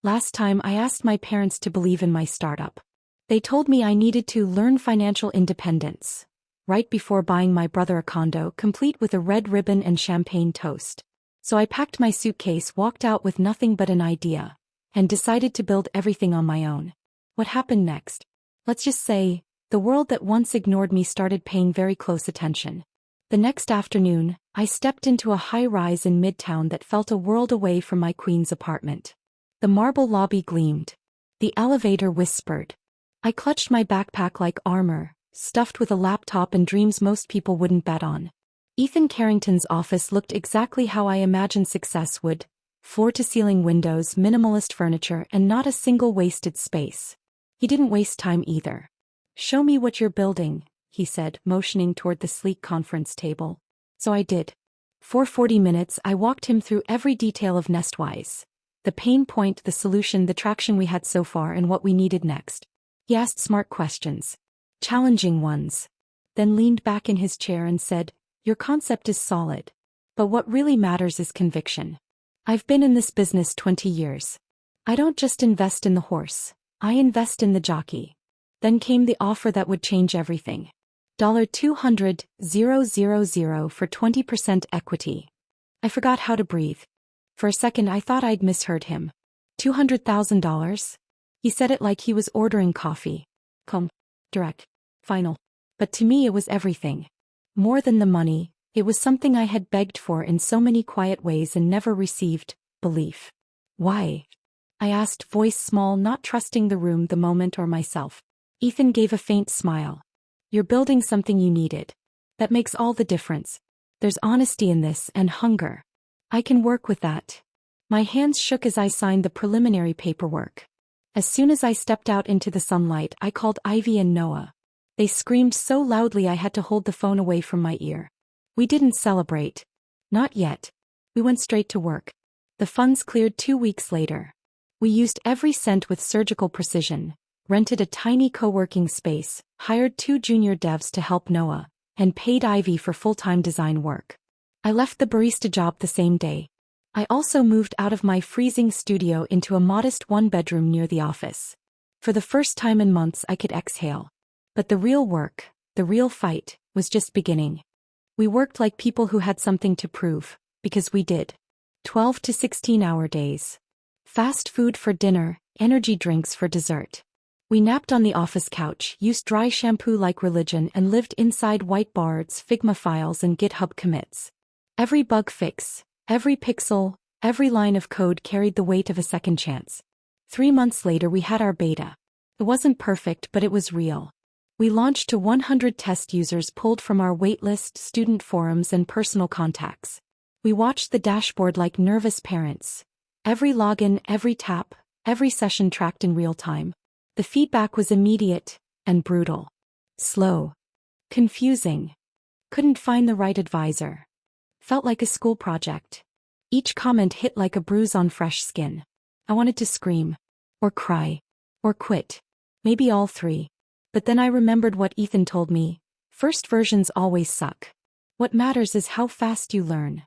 Last time I asked my parents to believe in my startup. They told me I needed to learn financial independence. Right before buying my brother a condo complete with a red ribbon and champagne toast. So I packed my suitcase, walked out with nothing but an idea, and decided to build everything on my own. What happened next? Let's just say, the world that once ignored me started paying very close attention. The next afternoon, I stepped into a high-rise in Midtown that felt a world away from my Queens apartment. The marble lobby gleamed. The elevator whispered. I clutched my backpack like armor, stuffed with a laptop and dreams most people wouldn't bet on. Ethan Carrington's office looked exactly how I imagined success would: floor-to-ceiling windows, minimalist furniture, and not a single wasted space. He didn't waste time either. "Show me what you're building," he said, motioning toward the sleek conference table. So I did. For 40 minutes I walked him through every detail of Nestwise. The pain point, the solution, the traction we had so far, and what we needed next. He asked smart questions. Challenging ones. Then leaned back in his chair and said, "Your concept is solid. But what really matters is conviction. I've been in this business 20 years. I don't just invest in the horse, I invest in the jockey." Then came the offer that would change everything. $200,000 for 20% equity. I forgot how to breathe. For a second I thought I'd misheard him. $200,000? He said it like he was ordering coffee. Calm, direct, final. But to me it was everything. More than the money, it was something I had begged for in so many quiet ways and never received: belief. "Why?" I asked, voice small, not trusting the room, the moment, or myself. Ethan gave a faint smile. "You're building something you needed. That makes all the difference. There's honesty in this, and hunger. I can work with that." My hands shook as I signed the preliminary paperwork. As soon as I stepped out into the sunlight, I called Ivy and Noah. They screamed so loudly I had to hold the phone away from my ear. We didn't celebrate. Not yet. We went straight to work. The funds cleared 2 weeks later. We used every cent with surgical precision, rented a tiny co-working space, hired 2 junior devs to help Noah, and paid Ivy for full-time design work. I left the barista job the same day. I also moved out of my freezing studio into a modest one-bedroom near the office. For the first time in months I could exhale. But the real work, the real fight, was just beginning. We worked like people who had something to prove, because we did. 12 to 16-hour days. Fast food for dinner, energy drinks for dessert. We napped on the office couch, used dry shampoo like religion, and lived inside whiteboards, Figma files, and GitHub commits. Every bug fix, every pixel, every line of code carried the weight of a second chance. 3 months later we had our beta. It wasn't perfect, but it was real. We launched to 100 test users pulled from our waitlist, student forums, and personal contacts. We watched the dashboard like nervous parents. Every login, every tap, every session tracked in real time. The feedback was immediate and brutal. Slow. Confusing. Couldn't find the right advisor. Felt like a school project. Each comment hit like a bruise on fresh skin. I wanted to scream. Or cry. Or quit. Maybe all three. But then I remembered what Ethan told me. First versions always suck. What matters is how fast you learn.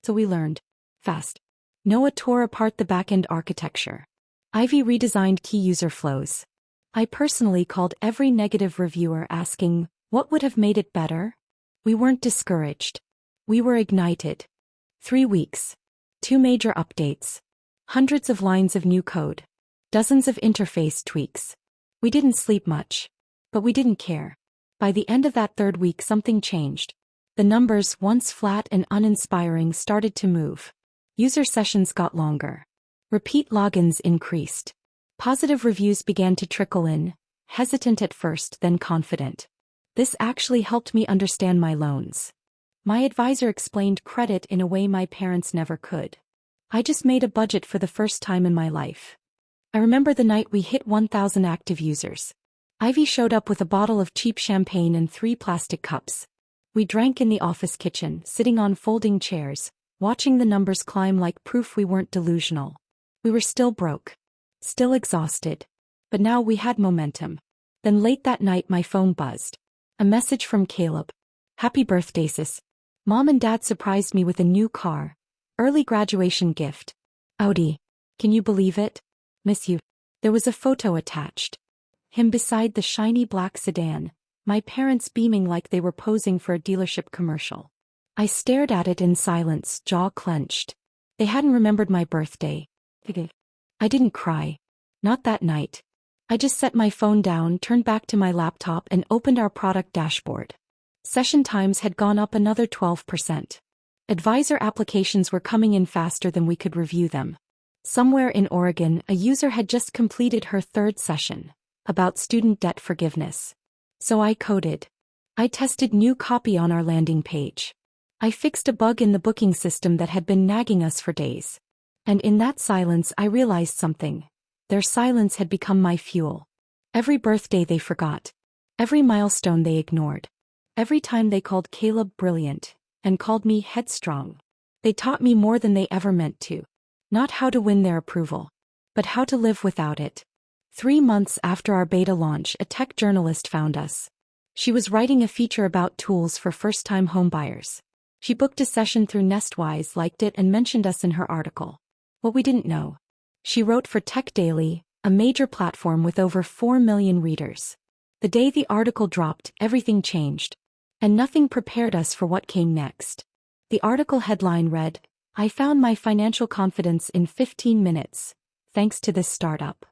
So we learned. Fast. Noah tore apart the backend architecture. Ivy redesigned key user flows. I personally called every negative reviewer asking, what would have made it better? We weren't discouraged. We were ignited. 3 weeks. 2 major updates. Hundreds of lines of new code. Dozens of interface tweaks. We didn't sleep much. But we didn't care. By the end of that 3rd week something changed. The numbers, once flat and uninspiring, started to move. User sessions got longer. Repeat logins increased. Positive reviews began to trickle in, hesitant at first, then confident. This actually helped me understand my loans. My advisor explained credit in a way my parents never could. I just made a budget for the first time in my life. I remember the night we hit 1,000 active users. Ivy showed up with a bottle of cheap champagne and 3 plastic cups. We drank in the office kitchen, sitting on folding chairs, watching the numbers climb like proof we weren't delusional. We were still broke. Still exhausted. But now we had momentum. Then late that night my phone buzzed. A message from Caleb. Happy birthday, sis. Mom and Dad surprised me with a new car. Early graduation gift. Audi. Can you believe it? Miss you. There was a photo attached. Him beside the shiny black sedan, my parents beaming like they were posing for a dealership commercial. I stared at it in silence, jaw clenched. They hadn't remembered my birthday. I didn't cry. Not that night. I just set my phone down, turned back to my laptop and opened our product dashboard. Session times had gone up another 12%. Advisor applications were coming in faster than we could review them. Somewhere in Oregon, a user had just completed her third session, about student debt forgiveness. So I coded. I tested new copy on our landing page. I fixed a bug in the booking system that had been nagging us for days. And in that silence I realized something. Their silence had become my fuel. Every birthday they forgot. Every milestone they ignored. Every time they called Caleb brilliant, and called me headstrong. They taught me more than they ever meant to. Not how to win their approval, but how to live without it. 3 months after our beta launch, a tech journalist found us. She was writing a feature about tools for first-time homebuyers. She booked a session through Nestwise, liked it, and mentioned us in her article. What we didn't know. She wrote for Tech Daily, a major platform with over 4 million readers. The day the article dropped, everything changed. And nothing prepared us for what came next. The article headline read, "I found my financial confidence in 15 minutes, thanks to this startup."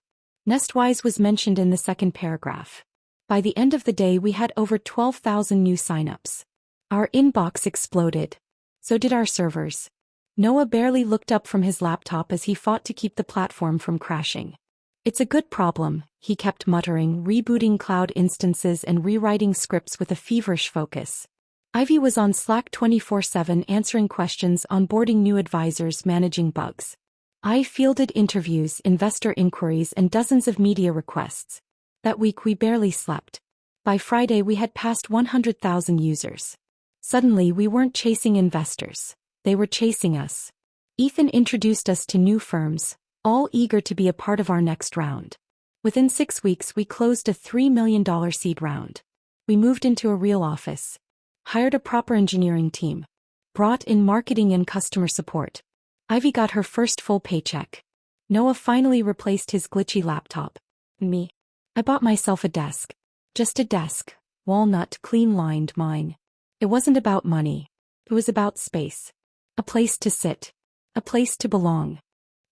Nestwise was mentioned in the second paragraph. By the end of the day we had over 12,000 new signups. Our inbox exploded. So did our servers. Noah barely looked up from his laptop as he fought to keep the platform from crashing. "It's a good problem," he kept muttering, rebooting cloud instances and rewriting scripts with a feverish focus. Ivy was on Slack 24/7 answering questions, onboarding new advisors, managing bugs. I fielded interviews, investor inquiries, and dozens of media requests. That week we barely slept. By Friday we had passed 100,000 users. Suddenly we weren't chasing investors. They were chasing us. Ethan introduced us to new firms, all eager to be a part of our next round. Within 6 weeks we closed a $3 million seed round. We moved into a real office. Hired a proper engineering team. Brought in marketing and customer support. Ivy got her first full paycheck. Noah finally replaced his glitchy laptop. Me. I bought myself a desk. Just a desk. Walnut, clean-lined, mine. It wasn't about money. It was about space. A place to sit. A place to belong.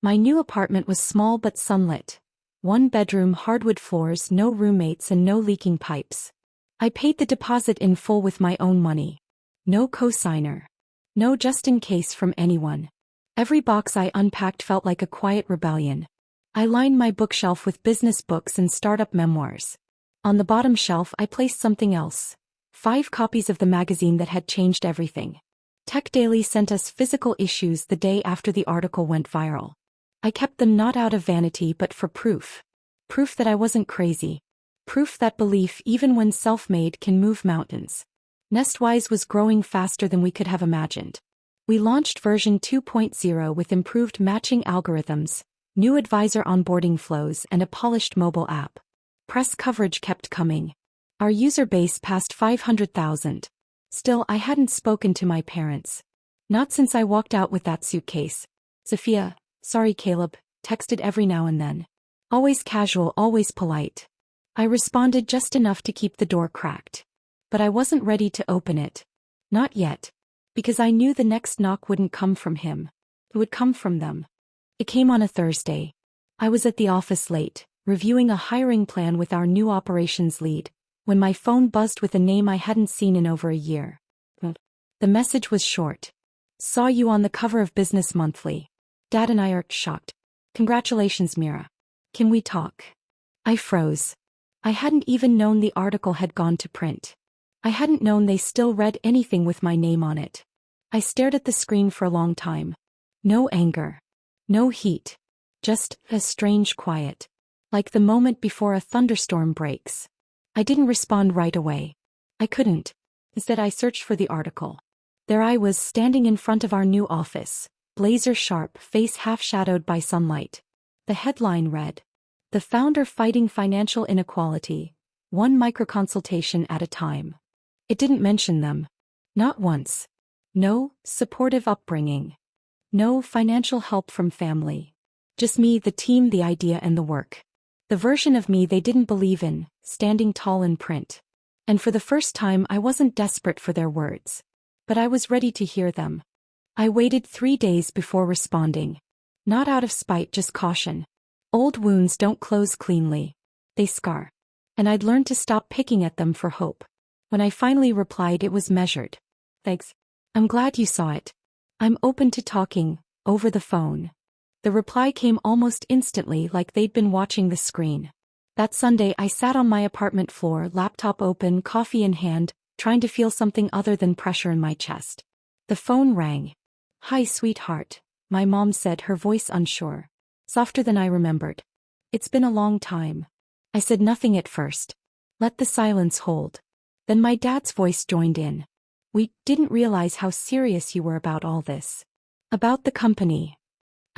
My new apartment was small but sunlit. 1 bedroom, hardwood floors, no roommates and no leaking pipes. I paid the deposit in full with my own money. No cosigner. No just in case from anyone. Every box I unpacked felt like a quiet rebellion. I lined my bookshelf with business books and startup memoirs. On the bottom shelf I placed something else. 5 copies of the magazine that had changed everything. Tech Daily sent us physical issues the day after the article went viral. I kept them not out of vanity but for proof. Proof that I wasn't crazy. Proof that belief, even when self-made, can move mountains. Nestwise was growing faster than we could have imagined. We launched version 2.0 with improved matching algorithms, new advisor onboarding flows, and a polished mobile app. Press coverage kept coming. Our user base passed 500,000. Still, I hadn't spoken to my parents. Not since I walked out with that suitcase. Sophia, sorry Caleb, texted every now and then. Always casual, always polite. I responded just enough to keep the door cracked. But I wasn't ready to open it. Not yet. Because I knew the next knock wouldn't come from him. It would come from them. It came on a Thursday. I was at the office late, reviewing a hiring plan with our new operations lead, when my phone buzzed with a name I hadn't seen in over a year. The message was short. Saw you on the cover of Business Monthly. Dad and I are shocked. Congratulations, Mira. Can we talk? I froze. I hadn't even known the article had gone to print. I hadn't known they still read anything with my name on it. I stared at the screen for a long time. No anger. No heat. Just a strange quiet. Like the moment before a thunderstorm breaks. I didn't respond right away. I couldn't. Instead I searched for the article. There I was, standing in front of our new office, blazer sharp, face half-shadowed by sunlight. The headline read, "The Founder Fighting Financial Inequality, One Microconsultation at a Time." It didn't mention them. Not once. No supportive upbringing. No financial help from family. Just me, the team, the idea, and the work. The version of me they didn't believe in, standing tall in print. And for the first time I wasn't desperate for their words. But I was ready to hear them. I waited 3 days before responding. Not out of spite, just caution. Old wounds don't close cleanly. They scar. And I'd learned to stop picking at them for hope. When I finally replied, it was measured. Thanks. I'm glad you saw it. I'm open to talking, over the phone. The reply came almost instantly, like they'd been watching the screen. That Sunday I sat on my apartment floor, laptop open, coffee in hand, trying to feel something other than pressure in my chest. The phone rang. "Hi, sweetheart," my mom said, her voice unsure. Softer than I remembered. "It's been a long time." I said nothing at first. Let the silence hold. Then my dad's voice joined in. "We didn't realize how serious you were about all this. About the company."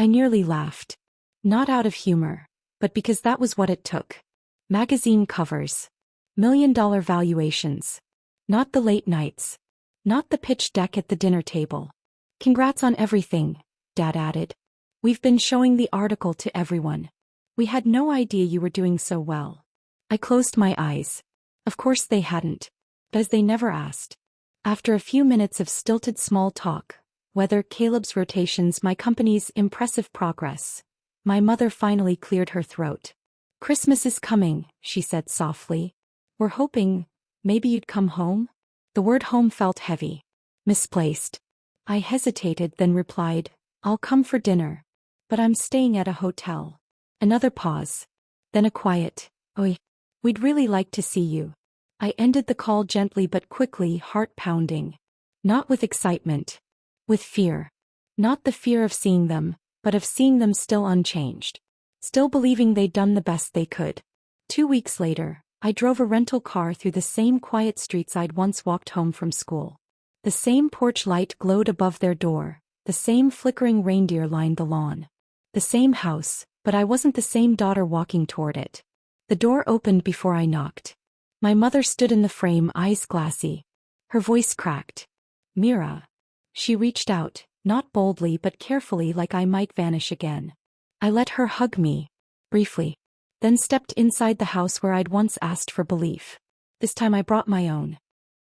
I nearly laughed. Not out of humor, but because that was what it took. Magazine covers. $1 million valuations. Not the late nights. Not the pitch deck at the dinner table. "Congrats on everything," Dad added. "We've been showing the article to everyone. We had no idea you were doing so well." I closed my eyes. Of course they hadn't. As they never asked. After a few minutes of stilted small talk, whether Caleb's rotations, my company's impressive progress, my mother finally cleared her throat. "Christmas is coming," she said softly. "We're hoping, maybe you'd come home?" The word home felt heavy. Misplaced. I hesitated, then replied, "I'll come for dinner. But I'm staying at a hotel." Another pause. Then a quiet, "Oi. We'd really like to see you." I ended the call gently but quickly, heart pounding. Not with excitement. With fear. Not the fear of seeing them, but of seeing them still unchanged. Still believing they'd done the best they could. 2 weeks later, I drove a rental car through the same quiet streets I'd once walked home from school. The same porch light glowed above their door, the same flickering reindeer lined the lawn. The same house, but I wasn't the same daughter walking toward it. The door opened before I knocked. My mother stood in the frame, eyes glassy. Her voice cracked. "Mira." She reached out, not boldly but carefully, like I might vanish again. I let her hug me. Briefly. Then stepped inside the house where I'd once asked for belief. This time I brought my own.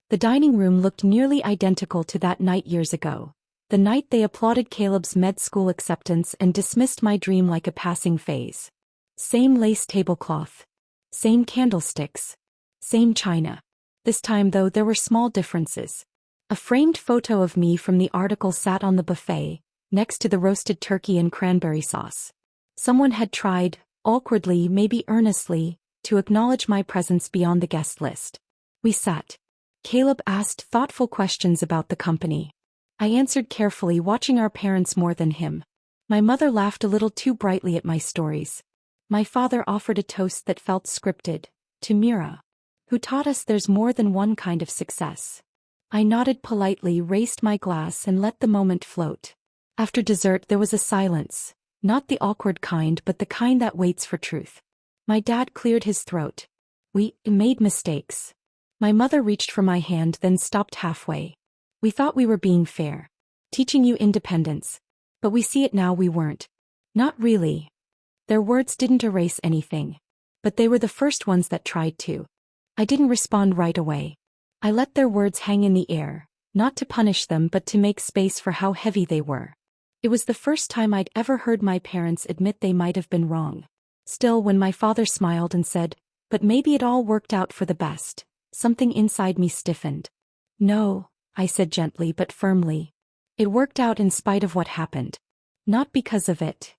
The dining room looked nearly identical to that night years ago. The night they applauded Caleb's med school acceptance and dismissed my dream like a passing phase. Same lace tablecloth. Same candlesticks. Same china. This time, though, there were small differences. A framed photo of me from the article sat on the buffet, next to the roasted turkey and cranberry sauce. Someone had tried, awkwardly, maybe earnestly, to acknowledge my presence beyond the guest list. We sat. Caleb asked thoughtful questions about the company. I answered carefully, watching our parents more than him. My mother laughed a little too brightly at my stories. My father offered a toast that felt scripted, to Mira, who taught us there's more than one kind of success. I nodded politely, raised my glass, and let the moment float. After dessert there was a silence, not the awkward kind but the kind that waits for truth. My dad cleared his throat. "We made mistakes." My mother reached for my hand, then stopped halfway. "We thought we were being fair. Teaching you independence. But we see it now we weren't." Not really. Their words didn't erase anything. But they were the first ones that tried to. I didn't respond right away. I let their words hang in the air, not to punish them but to make space for how heavy they were. It was the first time I'd ever heard my parents admit they might have been wrong. Still, when my father smiled and said, "But maybe it all worked out for the best," something inside me stiffened. "No," I said gently but firmly. "It worked out in spite of what happened. Not because of it."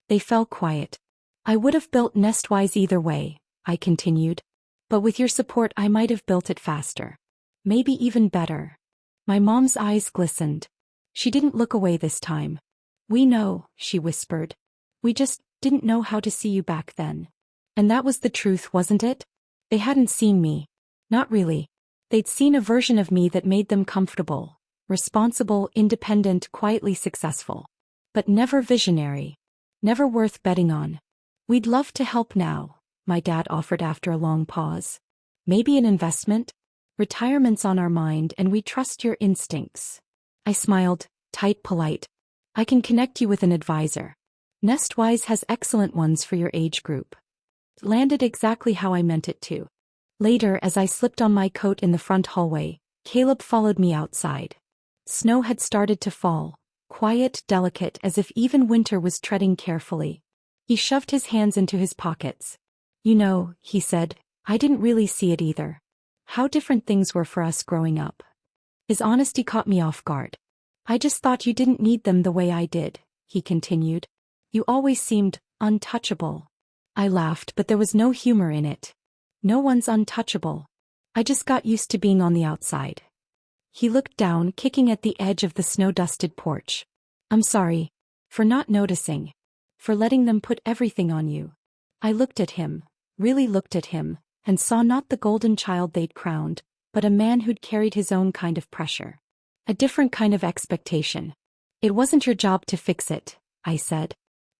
They fell quiet. "I would have built Nestwise either way," I continued. "But with your support I might have built it faster. Maybe even better." My mom's eyes glistened. She didn't look away this time. "We know," she whispered. "We just didn't know how to see you back then." And that was the truth, wasn't it? They hadn't seen me. Not really. They'd seen a version of me that made them comfortable, responsible, independent, quietly successful. But never visionary. Never worth betting on. "We'd love to help now," my dad offered after a long pause. "Maybe an investment? Retirement's on our mind and we trust your instincts." I smiled, tight, polite. "I can connect you with an advisor." Nestwise has excellent ones for your age group. It landed exactly how I meant it to. Later, as I slipped on my coat in the front hallway, Caleb followed me outside. Snow had started to fall, quiet, delicate, as if even winter was treading carefully. He shoved his hands into his pockets. You know, he said, I didn't really see it either. How different things were for us growing up. His honesty caught me off guard. I just thought you didn't need them the way I did, he continued. You always seemed untouchable. I laughed, but there was no humor in it. No one's untouchable. I just got used to being on the outside. He looked down, kicking at the edge of the snow-dusted porch. I'm sorry. For not noticing. For letting them put everything on you. I looked at him, really looked at him, and saw not the golden child they'd crowned, but a man who'd carried his own kind of pressure. A different kind of expectation. It wasn't your job to fix it, I said.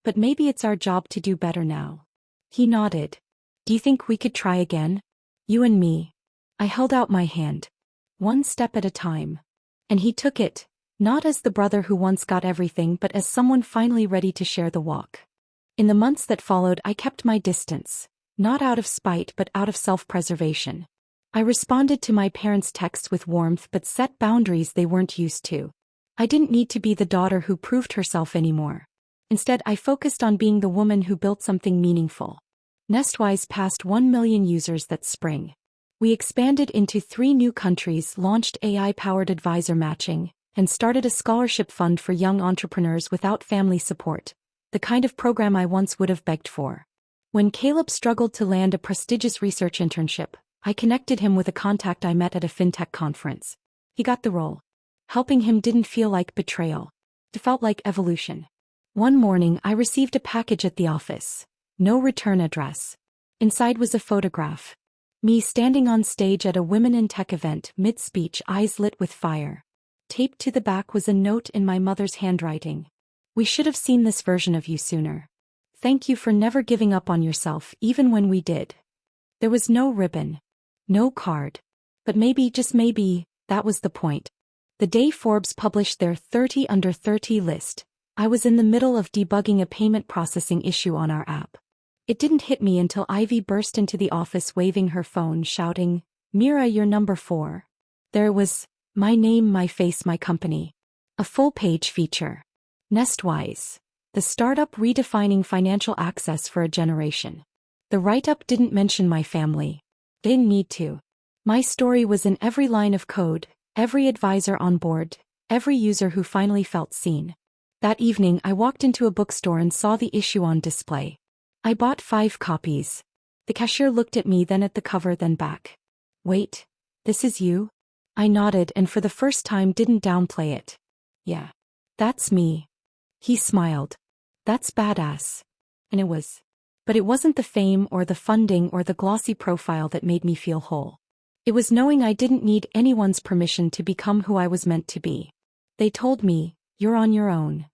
But maybe it's our job to do better now. He nodded. Do you think we could try again? You and me. I held out my hand. One step at a time. And he took it, not as the brother who once got everything but as someone finally ready to share the walk. In the months that followed, I kept my distance, not out of spite but out of self-preservation. I responded to my parents' texts with warmth but set boundaries they weren't used to. I didn't need to be the daughter who proved herself anymore. Instead, I focused on being the woman who built something meaningful. Nestwise passed 1 million users that spring. We expanded into 3 new countries, launched AI-powered advisor matching, and started a scholarship fund for young entrepreneurs without family support, the kind of program I once would have begged for. When Caleb struggled to land a prestigious research internship, I connected him with a contact I met at a fintech conference. He got the role. Helping him didn't feel like betrayal. It felt like evolution. One morning, I received a package at the office. No return address. Inside was a photograph. Me standing on stage at a Women in Tech event, mid-speech, eyes lit with fire. Taped to the back was a note in my mother's handwriting. We should have seen this version of you sooner. Thank you for never giving up on yourself, even when we did. There was no ribbon. No card. But maybe, just maybe, that was the point. The day Forbes published their 30 under 30 list, I was in the middle of debugging a payment processing issue on our app. It didn't hit me until Ivy burst into the office waving her phone, shouting, Mira, you're number 4. There was, my name, my face, my company. A full-page feature. Nestwise. The startup redefining financial access for a generation. The write-up didn't mention my family. Didn't need to. My story was in every line of code, every advisor on board, every user who finally felt seen. That evening, I walked into a bookstore and saw the issue on display. I bought 5 copies. The cashier looked at me, then at the cover, then back. Wait, this is you? I nodded and for the first time didn't downplay it. Yeah. That's me. He smiled. That's badass. And it was. But it wasn't the fame or the funding or the glossy profile that made me feel whole. It was knowing I didn't need anyone's permission to become who I was meant to be. They told me, you're on your own.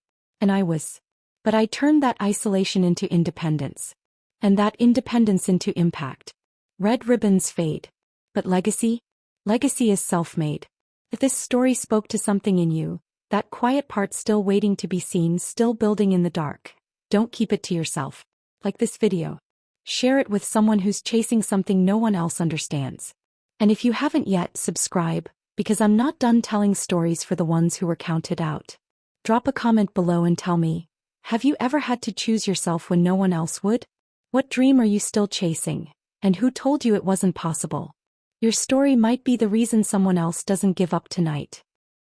And I was. But I turned that isolation into independence. And that independence into impact. Red ribbons fade. But legacy? Legacy is self-made. If this story spoke to something in you, that quiet part still waiting to be seen, still building in the dark, don't keep it to yourself. Like this video. Share it with someone who's chasing something no one else understands. And if you haven't yet, subscribe, because I'm not done telling stories for the ones who were counted out. Drop a comment below and tell me, have you ever had to choose yourself when no one else would? What dream are you still chasing? And who told you it wasn't possible? Your story might be the reason someone else doesn't give up tonight.